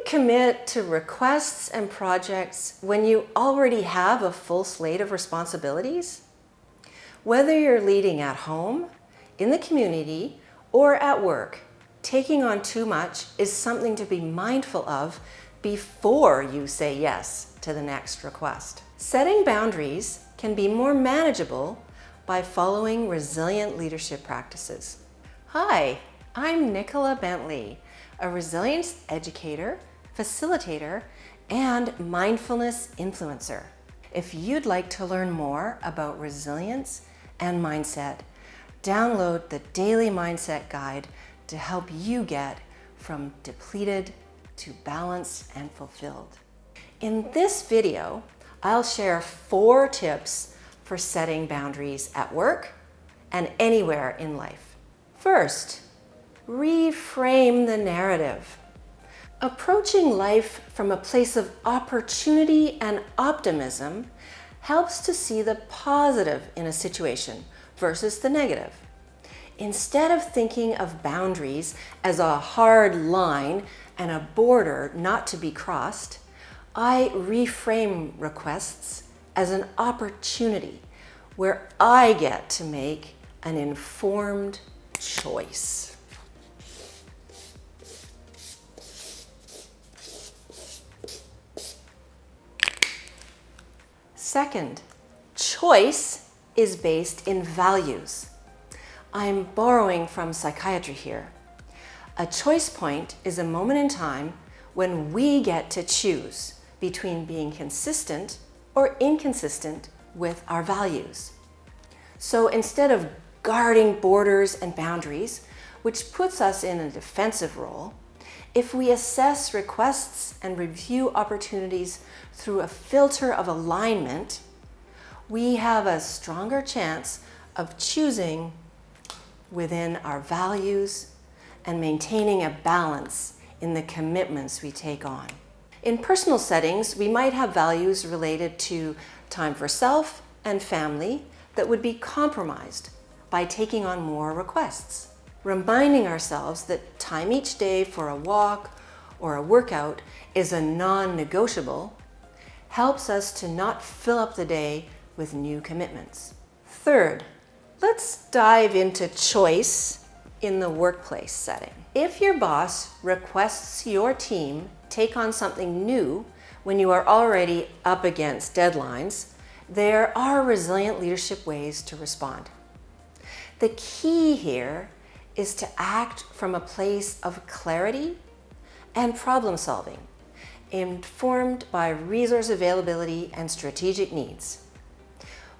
commit to requests and projects when you already have a full slate of responsibilities? Whether you're leading at home, in the community, or at work, taking on too much is something to be mindful of before you say yes to the next request. Setting boundaries can be more manageable by following resilient leadership practices. Hi, I'm Nicola Bentley, a resilience educator, facilitator, and mindfulness influencer. If you'd like to learn more about resilience and mindset, download the Daily Mindset Guide to help you get from depleted to balanced and fulfilled. In this video, I'll share 4 tips for setting boundaries at work and anywhere in life. First, reframe the narrative. Approaching life from a place of opportunity and optimism helps to see the positive in a situation versus the negative. Instead of thinking of boundaries as a hard line and a border not to be crossed, I reframe requests as an opportunity where I get to make an informed choice. Second, choice is based in values. I'm borrowing from psychiatry here. A choice point is a moment in time when we get to choose between being consistent or inconsistent with our values. So instead of guarding borders and boundaries, which puts us in a defensive role, if we assess requests and review opportunities through a filter of alignment, we have a stronger chance of choosing within our values and maintaining a balance in the commitments we take on. In personal settings, we might have values related to time for self and family that would be compromised by taking on more requests. Reminding ourselves that time each day for a walk or a workout is a non-negotiable helps us to not fill up the day with new commitments. Third, let's dive into choice in the workplace setting. If your boss requests your team take on something new when you are already up against deadlines, there are resilient leadership ways to respond. The key here is to act from a place of clarity and problem solving, informed by resource availability and strategic needs.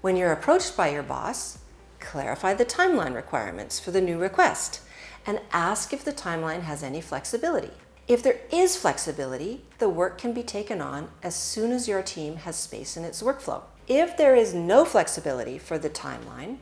When you're approached by your boss, clarify the timeline requirements for the new request and ask if the timeline has any flexibility. If there is flexibility, the work can be taken on as soon as your team has space in its workflow. If there is no flexibility for the timeline,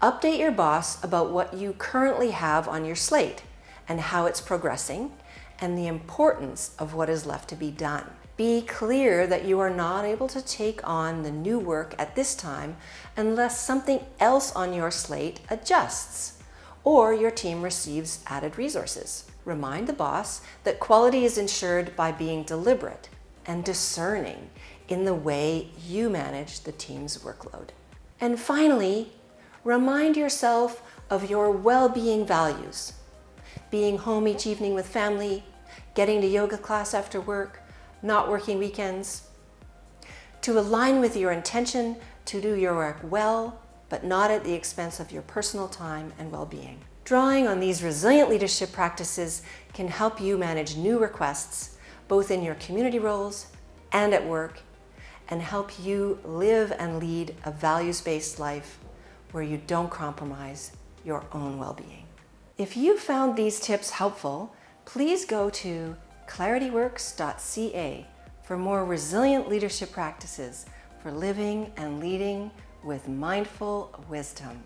update your boss about what you currently have on your slate and how it's progressing and the importance of what is left to be done. Be clear that you are not able to take on the new work at this time unless something else on your slate adjusts or your team receives added resources. Remind the boss that quality is ensured by being deliberate and discerning in the way you manage the team's workload. And finally, remind yourself of your well-being values. Being home each evening with family, getting to yoga class after work, not working weekends. To align with your intention to do your work well, but not at the expense of your personal time and well-being. Drawing on these resilient leadership practices can help you manage new requests, both in your community roles and at work, and help you live and lead a values-based life where you don't compromise your own well-being. If you found these tips helpful, please go to clarityworks.ca for more resilient leadership practices for living and leading with mindful wisdom.